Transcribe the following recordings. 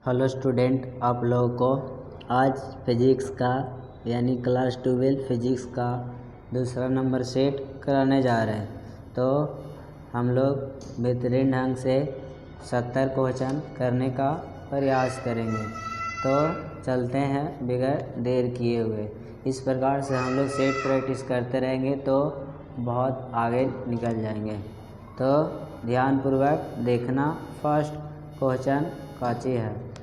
Hello student, आप लोगों को आज फिजिक्स का यानी क्लास 12 फिजिक्स का दूसरा नंबर सेट कराने जा रहे हैं। तो हम लोग बेहतरीन ढंग से 70 क्वेश्चन करने का प्रयास करेंगे। तो चलते हैं बगैर देर किए हुए। इस प्रकार से हम लोग सेट प्रैक्टिस करते रहेंगे तो बहुत आगे निकल जाएंगे। तो ध्यानपूर्वक देखना। फर्स्ट क्वेश्चन काची है।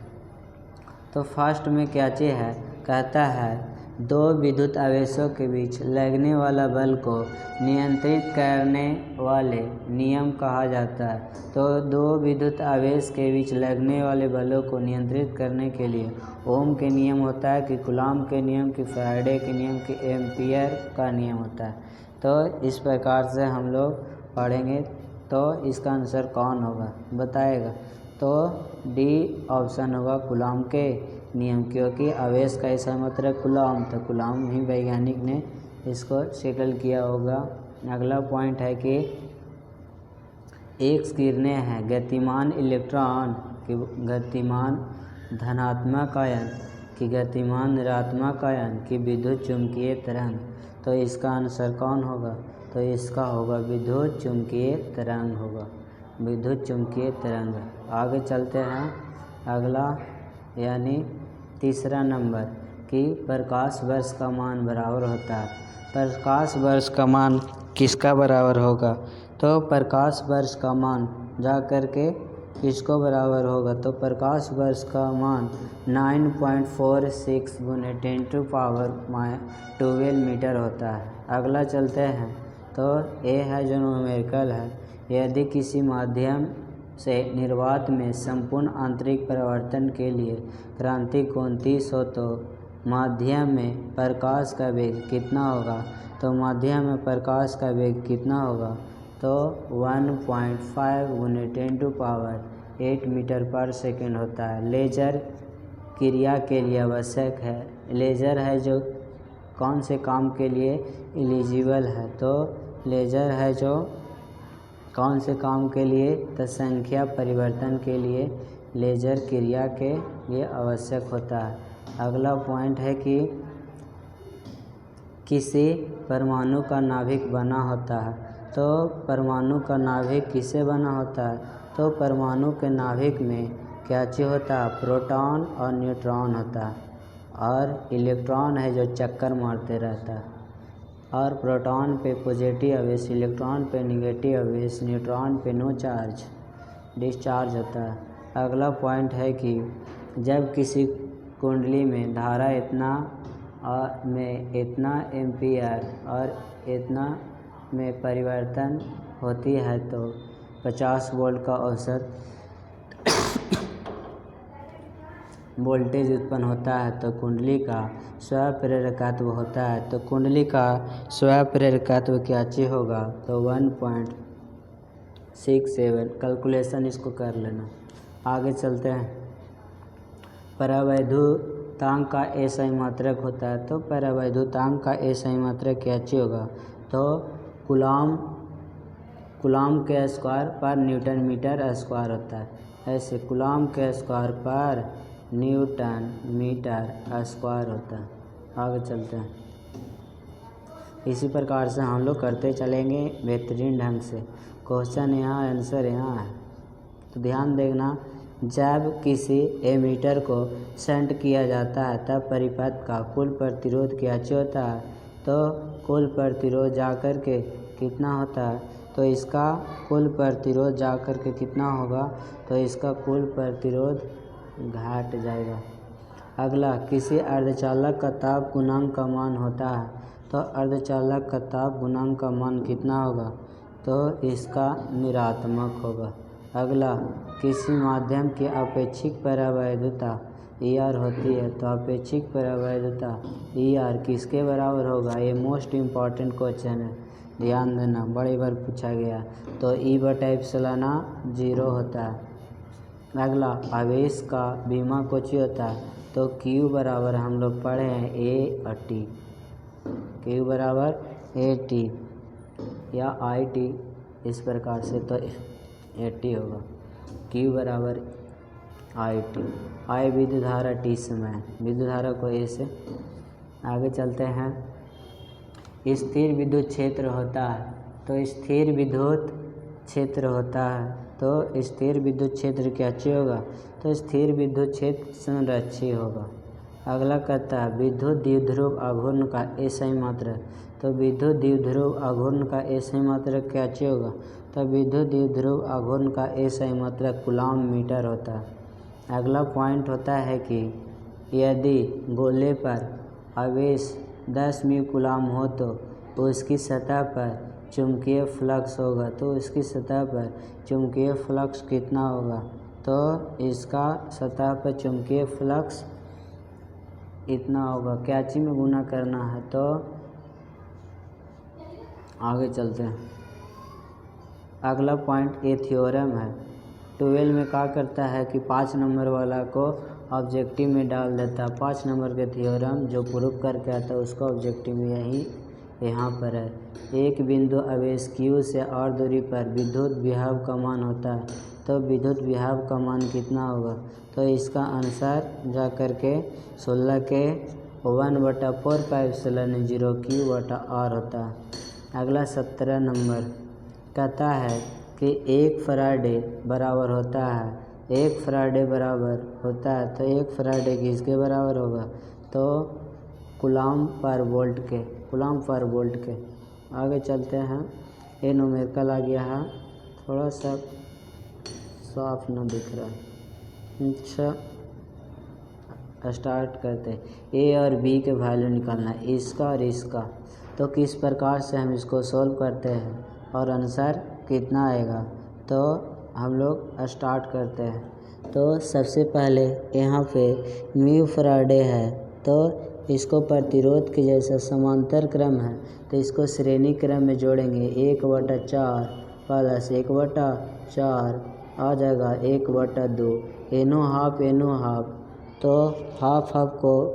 तो फर्स्ट में क्या चीज़ है, कहता है दो विद्युत आवेशों के बीच लगने वाला बल को नियंत्रित करने वाले नियम कहा जाता है। तो दो विद्युत आवेश के बीच लगने वाले बलों को नियंत्रित करने के लिए ओम के नियम होता है कि कूलॉम के नियम की फैराडे के नियम की एम्पियर का नियम होता है। तो इस प्रकार से हम लोग पढ़ेंगे। तो इसका आंसर कौन होगा बताएगा। तो डी ऑप्शन होगा कूलॉम के नियम, क्योंकि आवेश का ऐसा मतलब कूलॉम, तो कूलॉम ही वैज्ञानिक ने इसको सेटल किया होगा। अगला पॉइंट है कि एक्स किरणें हैं गतिमान इलेक्ट्रॉन की गतिमान धनात्मक आयन की गतिमान ऋणात्मक आयन की विद्युत चुम्बकीय तरंग। तो इसका आंसर कौन होगा, तो इसका होगा विद्युत चुम्बकीय तरंग होगा, विद्युत चुम्बकीय तरंग। आगे चलते हैं। अगला यानी तीसरा नंबर कि प्रकाश वर्ष का मान बराबर होता है। प्रकाश वर्ष का मान किसका बराबर होगा, तो प्रकाश वर्ष का मान जा कर के किसको बराबर होगा, तो प्रकाश वर्ष का मान 9.46 गुने 10⁻12 मीटर होता है। अगला चलते हैं। तो ए है जो न्यूमेरिकल है। यदि किसी माध्यम से निर्वात में संपूर्ण आंतरिक परिवर्तन के लिए क्रांति कोण 30 हो तो माध्यम में प्रकाश का वेग कितना होगा, तो माध्यम में प्रकाश का वेग कितना होगा, तो 1.5 गुने 10⁸ मीटर पर सेकेंड होता है। लेजर क्रिया के लिए आवश्यक है। लेजर है जो कौन से काम के लिए एलिजिबल है, तो लेजर है जो कौन से काम के लिए, तो संख्या परिवर्तन के लिए लेजर क्रिया के लिए आवश्यक होता है। अगला पॉइंट है कि किसी परमाणु का नाभिक बना होता है। तो परमाणु का नाभिक किससे बना होता है, तो परमाणु के नाभिक में क्या चीज़ होता है, प्रोटॉन और न्यूट्रॉन होता है, और इलेक्ट्रॉन है जो चक्कर मारते रहता है। और प्रोटॉन पे पॉजिटिव आवेश, इलेक्ट्रॉन पे नेगेटिव आवेश, न्यूट्रॉन पे नो चार्ज डिस्चार्ज होता है। अगला पॉइंट है कि जब किसी कुंडली में धारा इतना एम्पियर और इतना में परिवर्तन होती है तो 50 वोल्ट का औसत वोल्टेज उत्पन्न होता है। तो कुंडली का स्वप्रेरकत्व होता है। तो कुंडली का स्वप्रेरकत्व क्या चीज़ होगा, तो 1.67। कैलकुलेशन इसको कर लेना। आगे चलते हैं। परावैद्युतांक का एसआई मात्रक होता है। तो परावैद्युतांक का एसआई मात्रक क्या चीज़ होगा, तो कूलॉम के स्क्वायर पर न्यूटन मीटर स्क्वायर होता है। ऐसे कूलॉम के स्क्वायर पर न्यूटन मीटर स्क्वायर होता है। आगे चलते हैं। इसी प्रकार से हम लोग करते चलेंगे बेहतरीन ढंग से। क्वेश्चन यहाँ, आंसर यहाँ है। तो ध्यान देना। जब किसी एमीटर को शंट किया जाता है तब परिपथ का कुल प्रतिरोध क्या होता है, तो कुल प्रतिरोध जाकर के कितना होता है, तो इसका कुल प्रतिरोध जाकर के कितना होगा, तो इसका कुल प्रतिरोध घट जाएगा। अगला, किसी अर्धचालक का ताप गुणांक का मान होता है। तो अर्धचालक का ताप गुणांक का मान कितना होगा, तो इसका ऋणात्मक होगा। अगला, किसी माध्यम की अपेक्षिक परावैद्युता ER होती है। तो अपेक्षिक परावैद्युता ER किसके बराबर होगा, ये मोस्ट इम्पॉर्टेंट क्वेश्चन है, ध्यान देना, बड़ी बार पूछा गया। तो E/ε 0 होता है। अगला, आवेश का बीमा कुछ होता है। तो Q बराबर हम लोग पढ़े हैं A/T, Q बराबर AT या IT इस प्रकार से, तो AT होगा। Q बराबर IT। I विद्युत धारा, T समय। विद्युत धारा को A से आगे चलते हैं। स्थिर विद्युत क्षेत्र होता है तो स्थिर विद्युत क्षेत्र होता है तो स्थिर विद्युत क्षेत्र क्या चाहिए होगा, तो स्थिर विद्युत क्षेत्र संरक्षी होगा। अगला कहता है विद्युत द्विध्रुव आघूर्ण का SI मात्रक, तो विद्युत द्विध्रुव आघूर्ण का SI मात्रक क्या चाहिए होगा, तो विद्युत द्विध्रुव आघूर्ण का SI मात्रक कूलॉम मीटर होता है। अगला पॉइंट होता है कि यदि गोले पर आवेश 10 म्यू कूलॉम हो तो उसकी सतह पर चुंबकीय फ्लक्स होगा, तो उसकी सतह पर चुंबकीय फ्लक्स कितना होगा, तो इसका सतह पर चुंबकीय फ्लक्स इतना होगा। क्या चीज में गुना करना है, तो आगे चलते हैं। अगला पॉइंट ए थ्योरम है। 12 में क्या करता है कि 5 नंबर वाला को ऑब्जेक्टिव में डाल देता है। 5 नंबर के थ्योरम जो प्रूव करके आता है उसका ऑब्जेक्टिव में यही यहाँ पर है। एक बिंदु आवेश Q से और दूरी पर विद्युत विभव का मान होता है, तो विद्युत विभव का मान कितना होगा, तो इसका आंसर जा कर के 16 के 1/4πε0 Q/r होता है। अगला 17 नंबर कहता है कि 1 फराडे बराबर होता है, 1 फराडे बराबर होता है तो 1 फराडे किसके बराबर होगा, तो कूलॉम पर वोल्ट के, कूलॉम पर वोल्ट के। आगे चलते हैं। ये न्यूमेरिकल आ गया है, थोड़ा सा साफ न दिख रहा है। अच्छा स्टार्ट करते हैं। ए और बी के वैल्यू निकालना है, इसका और इसका। तो किस प्रकार से हम इसको सॉल्व करते हैं और आंसर कितना आएगा, तो हम लोग स्टार्ट करते हैं। तो सबसे पहले यहाँ पे म्यू फराडे है तो इसको प्रतिरोध के जैसा समांतर क्रम है तो इसको श्रेणी क्रम में जोड़ेंगे। 1/4 प्लस 1/4 आ जाएगा 1/2, एनो हाफ, तो हाफ को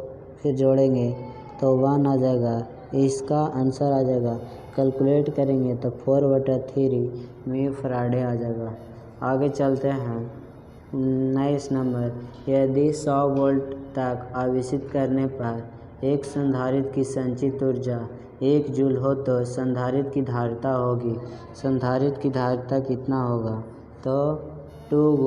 फिर जोड़ेंगे तो 1 आ जाएगा। इसका आंसर आ जाएगा, कैलकुलेट करेंगे तो 4/3 म्यू फराडे आ जाएगा। आगे चलते हैं। 19 नंबर, यदि 100 वोल्ट तक आवेशित करने पर एक संधारित्र की संचित ऊर्जा 1 जूल हो तो संधारित्र की धारिता होगी, संधारित्र की धारिता कितना होगा, तो 2 ×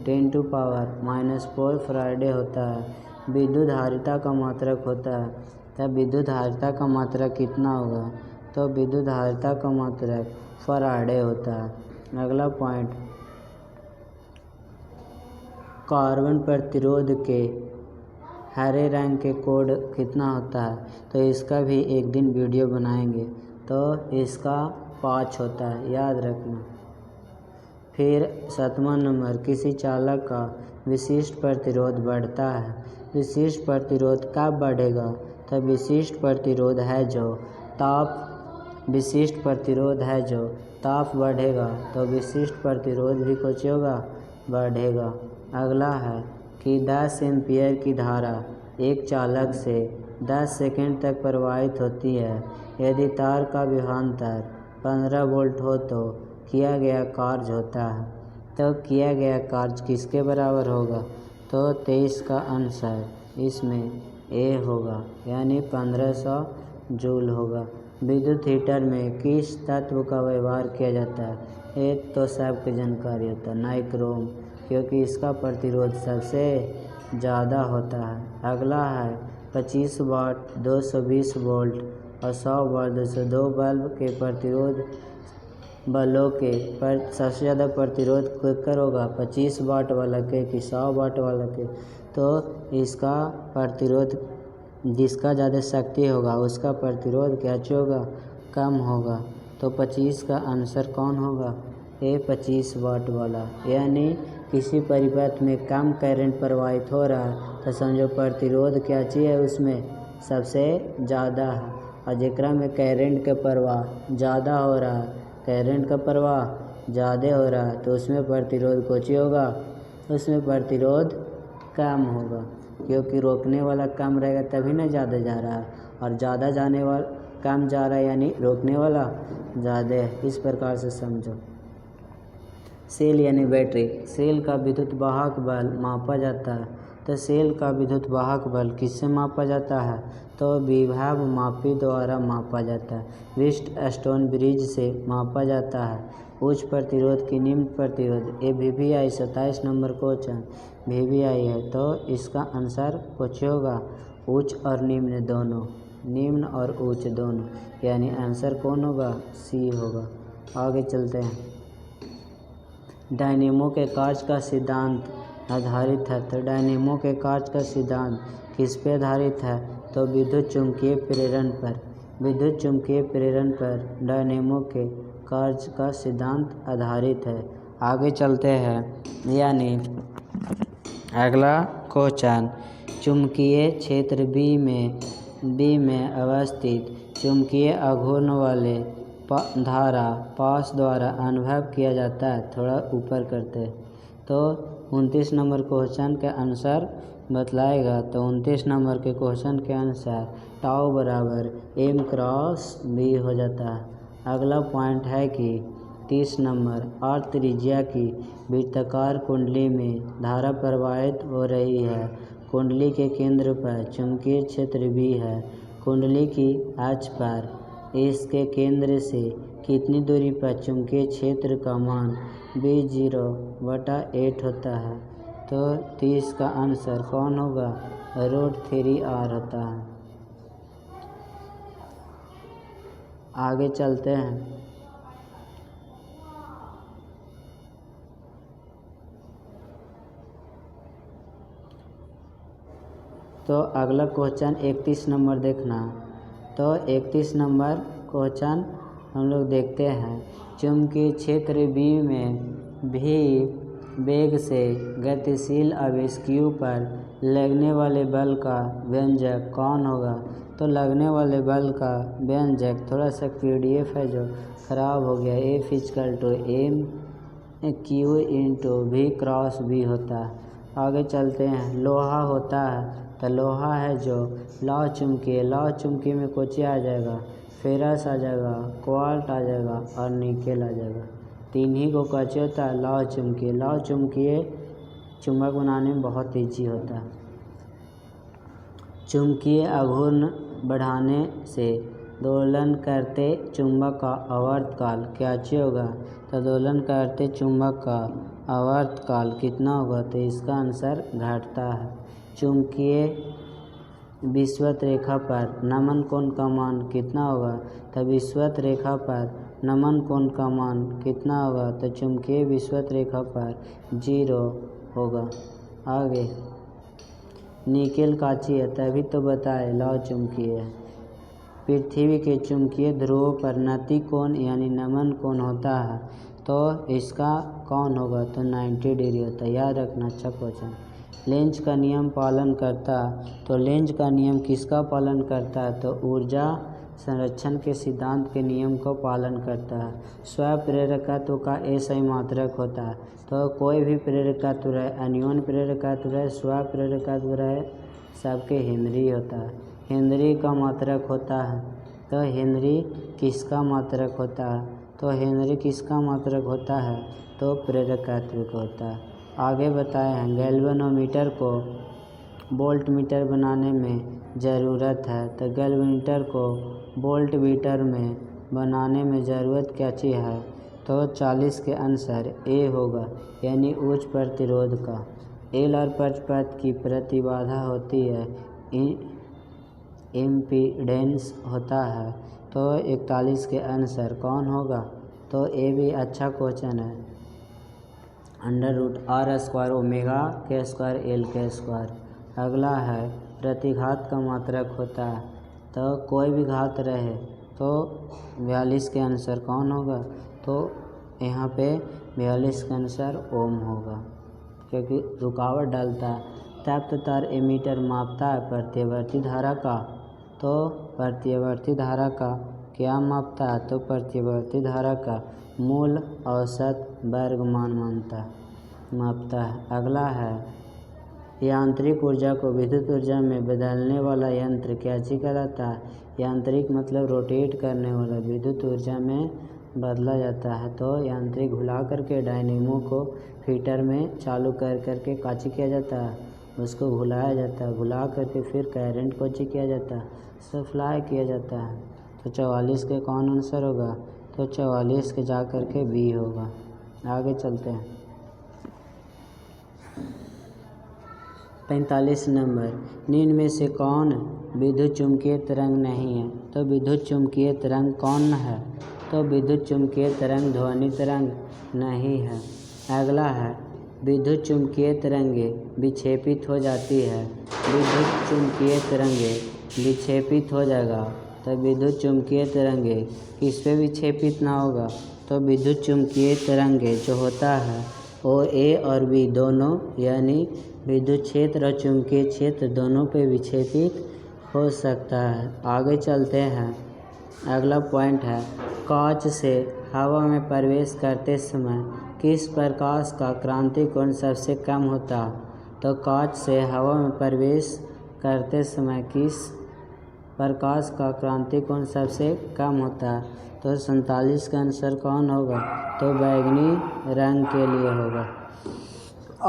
10⁻⁴ फराडे होता है। विद्युत धारिता का मात्रक होता है, तब विद्युत धारिता का मात्रक कितना होगा, तो विद्युत धारिता का मात्रक फराडे होता है। अगला पॉइंट, कार्बन प्रतिरोध के हरे रंग के कोड कितना होता है, तो इसका भी एक दिन वीडियो बनाएंगे। तो इसका 5 होता है, याद रखना। फिर 7वां नंबर, किसी चालक का विशिष्ट प्रतिरोध बढ़ता है। विशिष्ट प्रतिरोध कब बढ़ेगा, तो विशिष्ट प्रतिरोध है जो ताप बढ़ेगा तो विशिष्ट प्रतिरोध भी कुछ होगा, बढ़ेगा। अगला है कि 10 एम्पीयर की धारा एक चालक से 10 सेकंड तक प्रवाहित होती है। यदि तार का विभवांतर 15 वोल्ट हो तो किया गया कार्य होता है, तो किया गया कार्य किसके बराबर होगा, तो 23 का आंसर इसमें ए होगा, यानी 1500 जूल होगा। विद्युत हीटर में किस तत्व का व्यवहार किया जाता है, ये तो सबकी जानकारी होता है, नाइक्रोम, क्योंकि इसका प्रतिरोध सबसे ज़्यादा होता है। अगला है 25 वाट 220 वोल्ट और 100 वाट 202 बल्ब के प्रतिरोध बलों के पर सबसे ज़्यादा प्रतिरोध किसका होगा, 25 वाट वाला के कि 100 वाट वाला के, तो इसका प्रतिरोध जिसका ज़्यादा शक्ति होगा उसका प्रतिरोध क्या होगा, कम होगा। तो 25 का आंसर कौन होगा, ये 25 वाट वाला। यानी किसी परिपथ में कम करंट प्रवाहित हो रहा है तो समझो प्रतिरोध क्या चाहिए उसमें सबसे ज़्यादा है, और जिकरा में करंट का प्रवाह ज़्यादा हो रहा है, करंट का प्रवाह ज़्यादा हो रहा है तो उसमें प्रतिरोध कुछ होगा, उसमें प्रतिरोध कम होगा, क्योंकि रोकने वाला कम रहेगा तभी ना ज़्यादा जा रहा है, और ज़्यादा जाने वाला कम जा रहा है यानी रोकने वाला ज़्यादा है। इस प्रकार से समझो। सेल यानी बैटरी। सेल का विद्युत वाहक बल मापा जाता है। तो सेल का विद्युत वाहक बल किससे मापा जाता है? तो विभव मापी द्वारा मापा जाता है। व्हीटस्टोन ब्रिज से मापा जाता है। उच्च प्रतिरोध की निम्न प्रतिरोध। ये VVI 27 नंबर क्वेश्चन VVI है। तो इसका आंसर कुछ होगा उच्च और निम्न दोनों, निम्न और उच्च दोनों, यानी आंसर कौन होगा? C होगा। आगे चलते हैं। डायनेमो के कार्य का सिद्धांत आधारित है। तो डायनेमो के कार्य का सिद्धांत किस पे आधारित है? तो विद्युत चुम्बकीय प्रेरण पर। विद्युत चुम्बकीय प्रेरण पर डायनेमो के कार्य का सिद्धांत आधारित है। आगे चलते हैं, यानी अगला क्वेश्चन, चुम्बकीय क्षेत्र बी में अवस्थित चुम्बकीय आघूर्ण वाले धारा पास द्वारा अनुभव किया जाता है। थोड़ा ऊपर करते हैं। तो 29 नंबर क्वेश्चन के आंसर बतलाएगा। तो 29 नंबर के क्वेश्चन के अनुसार टाउ बराबर M क्रॉस B हो जाता है। अगला पॉइंट है कि 30 नंबर R त्रिज्या की वृत्ताकार कुंडली में धारा प्रवाहित हो रही है। कुंडली के केंद्र पर चुंबकीय क्षेत्र B है। कुंडली की अक्ष पर इसके केंद्र से कितनी दूरी पर चुंबकीय क्षेत्र का मान B0/8 होता है? तो 30 का आंसर कौन होगा? √3R होता है। आगे चलते हैं। तो अगला क्वेश्चन 31 नंबर देखना। तो 31 नंबर क्वेश्चन हम लोग देखते हैं। चुंबकीय क्षेत्र B में भी वेग से गतिशील आवेशियों पर लगने वाले बल का व्यंजक कौन होगा? तो लगने वाले बल का व्यंजक थोड़ा सा PDF है जो खराब हो गया। F=mQ/V क्रॉस B होता है। आगे चलते हैं। लोहा होता है। तो लोहा है जो लौह चुम्बकीय में कोची आ जाएगा? फेरस आ जाएगा, क्वार्ट आ जाएगा और निकेल आ जाएगा। तीन ही को कच्चे होता है लौह चुम्बकीय। लौह चुम्बकीय चुंबक बनाने में बहुत ईजी होता है। चुम्बकीय आघूर्ण बढ़ाने से दोलन करते चुंबक का आवर्तकाल क्या होगा? तो दोलन करते चुंबक का आवर्तकाल कितना होगा? तो इसका आंसर घटता है। चुंबकीय विषुवत रेखा पर नमन कोण का मान कितना होगा? तो विषुवत रेखा पर नमन कोण का मान कितना होगा? तो चुंबकीय विषुवत रेखा पर 0 होगा। आगे निकेल काची है? तभी तो बताए लौह चुम्बकीय है। पृथ्वी के चुंबकीय ध्रुवों पर नति कोण यानी नमन कोण होता है। तो इसका कौन होगा? तो 90 डिग्री होता है। याद रखना, अच्छा क्वेश्चन। लेंज का नियम पालन करता। तो लेंज का नियम किसका पालन करता है? तो ऊर्जा संरक्षण के सिद्धांत के नियम को पालन करता है। स्वप्रेरकत्व का सही मात्रक होता है। तो कोई भी प्रेरकत्व रहे, अन्योन्य प्रेरकत्व रहे, स्वप्रेरकत्व रहे, सबके हेनरी होता है। हेनरी का मात्रक होता है। तो हेनरी किसका मात्रक होता है? तो हेनरी किसका मात्रक होता है? तो प्रेरकत्व का होता है। आगे बताए हैं गैल्वेनोमीटर को वोल्ट मीटर बनाने में ज़रूरत है। तो गैल्वेनोमीटर को वोल्ट मीटर में बनाने में ज़रूरत क्या चीज़ है? तो 40 के आंसर A होगा, यानी उच्च प्रतिरोध का। एल और पक्षपथ की प्रतिबाधा होती है, इम्पीडेंस होता है। तो 41 के आंसर कौन होगा? तो A भी अच्छा क्वेश्चन है। √R² omega K² L K²। अगला है प्रतिघात का मात्रक होता है। तो कोई भी घात रहे तो 42 के आंसर कौन होगा? तो यहाँ पे 42 का आंसर ओम होगा, क्योंकि रुकावट डालता है। तप्त तार एमीटर मापता है प्रत्यावर्ती धारा का। तो प्रत्यावर्ती धारा का क्या मापता है? तो प्रत्यावर्ती धारा का मूल औसत वर्गमान मापता है। अगला है यांत्रिक ऊर्जा को विद्युत ऊर्जा में बदलने वाला यंत्र क्या चीज कहलाता है? यांत्रिक मतलब रोटेट करने वाला, विद्युत ऊर्जा में बदला जाता है। तो यांत्रिक घुला करके डायनेमो को फीटर में चालू कर करके काची किया जाता है, उसको घुलाया जाता है, घुला करके फिर करंट को किया जाता है, सप्लाई किया जाता है। तो 44 के कौन आंसर होगा? तो 44 के जा कर के बी होगा। आगे चलते हैं। 45 नंबर, निम्न में से कौन विद्युत चुम्बकीय तरंग नहीं है? तो विद्युत चुम्बकीय तरंग कौन है? तो विद्युत चुम्बकीय तरंग ध्वनि तरंग नहीं है। अगला है विद्युत चुम्बकीय तरंगें विक्षेपित हो जाती है। विद्युत चुम्बकीय तरंगें विक्षेपित हो जाएगा तो विद्युत चुम्बकीय तरंगें किस पे विक्षेपित ना होगा? तो विद्युत चुम्बकीय तरंगें जो होता है वो ए और बी दोनों यानी विद्युत क्षेत्र और चुम्बकीय क्षेत्र दोनों पे विक्षेपित हो सकता है। आगे चलते हैं। अगला पॉइंट है कांच से हवा में प्रवेश करते समय किस प्रकाश का क्रांति कोण सबसे कम होता? तो कांच से हवा में प्रवेश करते समय किस प्रकाश का क्रांति कोण सबसे कम होता है? तो 47 का आंसर कौन होगा? तो बैंगनी रंग के लिए होगा।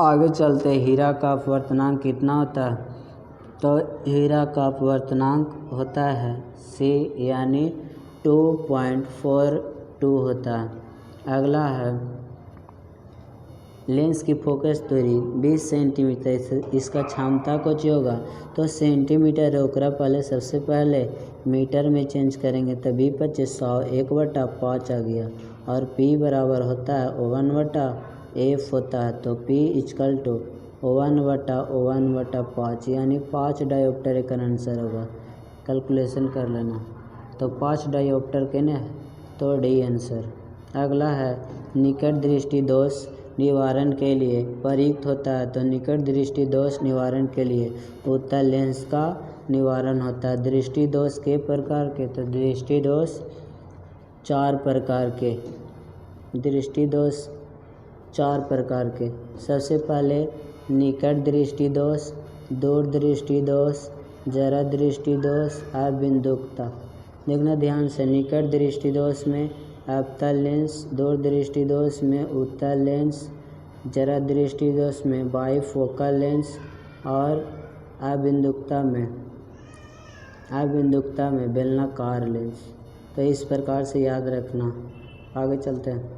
आगे चलते, हीरा का अपवर्तनांक कितना होता है? तो हीरा का अपवर्तनांक होता है C यानी 2.42 होता है। अगला है लेंस की फोकस दूरी 20 सेंटीमीटर, इसका क्षमता कुछ होगा? तो सेंटीमीटर रोकरा पहले सबसे पहले मीटर में चेंज करेंगे तभी 2500 1/5 आ गया और P बराबर होता है 1/F होता है। तो P = 1/1/5 यानी 5 डायोप्टर का आंसर होगा। कैलकुलेशन कर लेना। तो 5 डायोप्टर के ना तो डी आंसर। अगला है निकट दृष्टि दोष निवारण के लिए प्रयुक्त होता है। तो निकट दृष्टि दोष निवारण के लिए उत्तल लेंस का निवारण होता है। दृष्टि दोष के प्रकार के? तो दृष्टि दोष 4 प्रकार के। दृष्टि दोष 4 प्रकार के। सबसे पहले निकट दृष्टि दोष, दूर दृष्टि दोष, जरा दृष्टि दोष, अबिंदुकता। देखना ध्यान से, निकट दृष्टि दोष में अवतल लेंस, दूर दृष्टि दोष में उत्तल लेंस, जरा दृष्टि दोष में बाइफोकल लेंस और अबिंदुकता में बेलनाकार लेंस। तो इस प्रकार से याद रखना। आगे चलते हैं।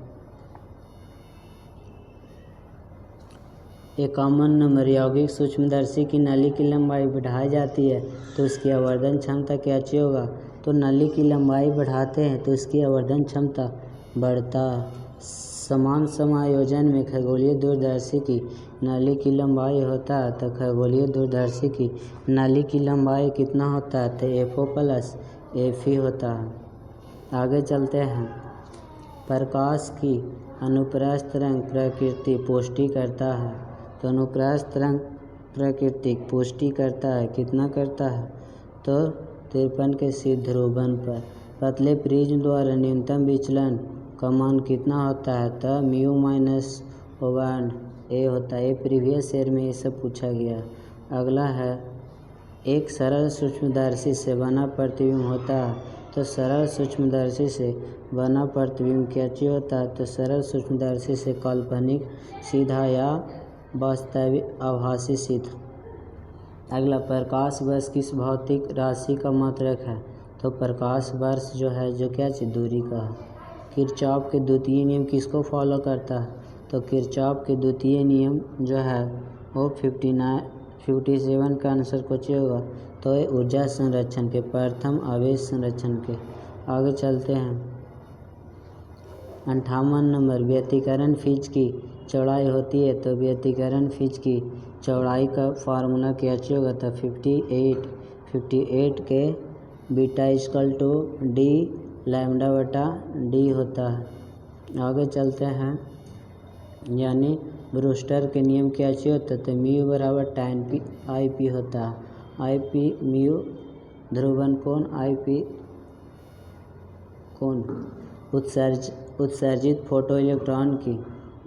51 नंबर, यौगिक सूक्ष्मदर्शी की नली की लंबाई बढ़ाई जाती है तो उसकी आवर्धन क्षमता क्या चाहिए होगा? तो नली की लंबाई बढ़ाते हैं तो उसकी आवर्धन क्षमता बढ़ता। समान समायोजन में खगोलीय दूरदर्शी की नली की लंबाई होता है तो खगोलीय दूरदर्शी की नली की लंबाई कितना होता है? तो FO + FE होता है। आगे चलते हैं। प्रकाश की अनुप्रस्थ तरंग प्रकृति पुष्टि करता है। तो अनुप्रस्थ तरंग प्राकृतिक पुष्टि करता है, कितना करता है? तो 53 के सिद्ध ध्रुवन पर। पतले प्रिज्म द्वारा न्यूनतम विचलन का मान कितना होता है? तो μ-1a होता है। प्रीवियस ईयर में ये सब पूछा गया। अगला है एक सरल सूक्ष्मदर्शी से बना प्रतिबिंब होता है। तो सरल सूक्ष्मदर्शी से बना प्रतिबिंब क्या चीज होता है? तो सरल सूक्ष्मदर्शी से काल्पनिक सीधा या वास्तविक आभासी सीधा। अगला प्रकाश वर्ष किस भौतिक राशि का मात्रक है? तो प्रकाश वर्ष जो है जो क्या चीज दूरी का है। किरचॉफ के द्वितीय नियम किसको फॉलो करता है? तो किरचॉफ के द्वितीय नियम जो है वो 57 का आंसर कुछ होगा। तो ये ऊर्जा संरक्षण के, प्रथम आवेश संरक्षण के। आगे चलते हैं। 58 नंबर, व्यतिकरण फिज की चौड़ाई होती है। तो व्यतिकरण फिज की चौड़ाई का फार्मूला क्या होगा? तो 58 के बीटा = d λ/d होता है। आगे चलते हैं। यानी ब्रूस्टर के नियम क्या होता है? तो μ = tan IP होता है। IP म्यू ध्रुवन कोण, IP कोण। उत्सर्जित फोटो इलेक्ट्रॉन की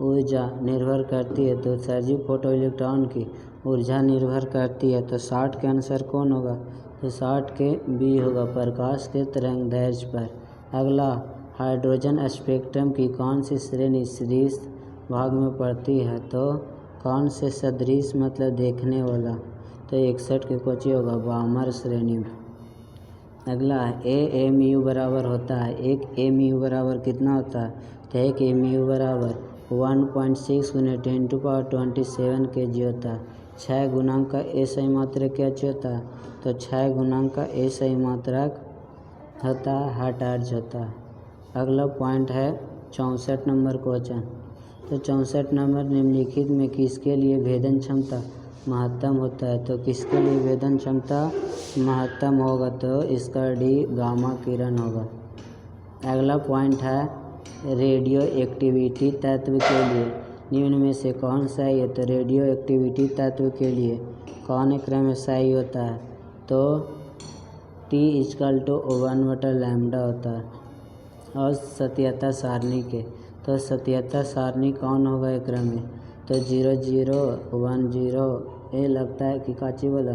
ऊर्जा निर्भर करती है। तो उत्सर्जित फोटो इलेक्ट्रॉन की ऊर्जा निर्भर करती है। तो 60 के आंसर कौन होगा? तो 60 के बी होगा, प्रकाश के तरंग दैर्ध्य पर। अगला हाइड्रोजन स्पेक्ट्रम की कौन सी श्रेणी सदृश भाग में पड़ती है? तो कौन से सदृश मतलब देखने वाला, तो 61 के कोची होगा बामर श्रेणी में। अगला है AMU बराबर होता है, एक AMU बराबर कितना होता है? तो एक AMU बराबर 1.6 × 10⁻27 kg होता है। 6 गुणांक का ए सही मात्रक क्या होता है? तो 6 गुणांक का ए सही मात्रक होता है हर्ट्ज होता है। अगला पॉइंट है 64 नंबर क्वेश्चन। तो 64 नंबर निम्नलिखित में किसके लिए भेदन क्षमता महत्तम होता है? तो किसके लिए भेदन क्षमता महत्तम होगा? तो इसका डी गामा किरण होगा। अगला पॉइंट है रेडियो एक्टिविटी तत्व के लिए निम्न में से कौन सही है? तो रेडियो एक्टिविटी तत्व के लिए कौन क्रम सही होता है? तो T = 1/λ होता है। और सत्यता सारणी के, तो सत्यता सारणी कौन होगा एक क्रम में? तो 0 0 1 0 ये लगता है कि काची बोला।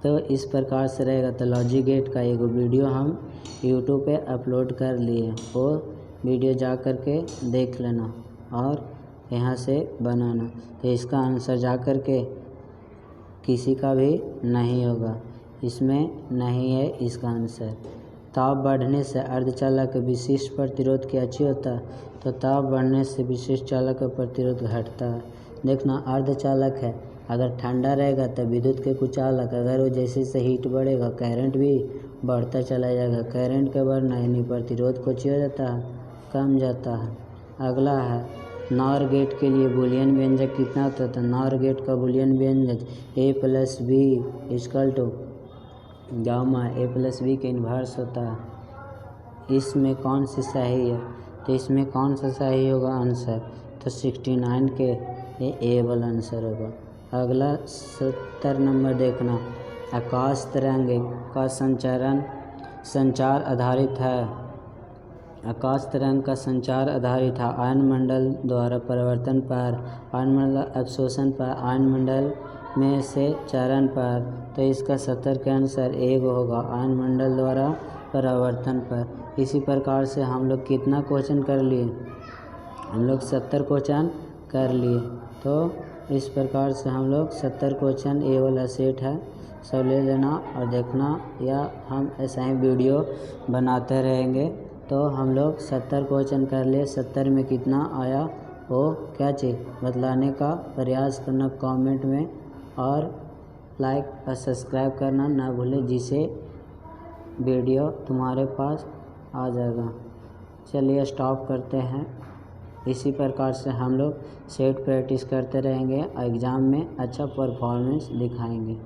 तो इस प्रकार से रहेगा। तो लॉजिक गेट का एक वीडियो हम यूट्यूब पे अपलोड कर लिए, वो वीडियो जा कर के देख लेना और यहाँ से बनाना। तो इसका आंसर जा कर के किसी का भी नहीं होगा, इसमें नहीं है इसका आंसर। ताप बढ़ने से अर्धचालक का विशिष्ट प्रतिरोध क्या अच्छी होता है? तो ताप बढ़ने से विशिष्ट चालक का प्रतिरोध घटता है। देखना अर्धचालक है, अगर ठंडा रहेगा तो विद्युत के कुचालक, अगर वो जैसे जैसे हीट बढ़ेगा करंट भी बढ़ता चला जाएगा। करंट के बढ़ना यानी प्रतिरोध कुछ हो जाता है, कम जाता है। अगला है नॉर गेट के लिए बूलियन व्यंजक कितना होता है? तो नॉर गेट का बूलियन व्यंजक A+B = गामा A+B के इन्वर्स होता है। इसमें कौन सी सही है? तो इसमें कौन सा सही होगा आंसर? तो 69 के ये ए वाला आंसर होगा। अगला 70 नंबर देखना, आकाश तरंग का संचार आधारित है। आकाश तरंग का संचार आधारित है आयनमंडल द्वारा परिवर्तन पर, आयनमंडल अवशोषण पर, आयनमंडल में से चरण पर। तो इसका 70 के आंसर एक होगा आयनमंडल द्वारा परिवर्तन पर। इसी प्रकार से हम लोग कितना क्वेश्चन कर लिए? हम लोग 70 क्वेश्चन कर लिए। तो इस प्रकार से हम लोग 70 क्वेश्चन ए वाला सेट है सब ले लेना और देखना, या हम ऐसा ही वीडियो बनाते रहेंगे। तो हम लोग 70 क्वेश्चन कर लिए, 70 में कितना आया वो क्या चीज़ बतलाने का प्रयास करना कमेंट में, और लाइक और सब्सक्राइब करना ना भूलें, जिससे वीडियो तुम्हारे पास आ जाएगा। चलिए स्टॉप करते हैं। इसी प्रकार से हम लोग सेट प्रैक्टिस करते रहेंगे और एग्ज़ाम में अच्छा परफॉर्मेंस दिखाएंगे।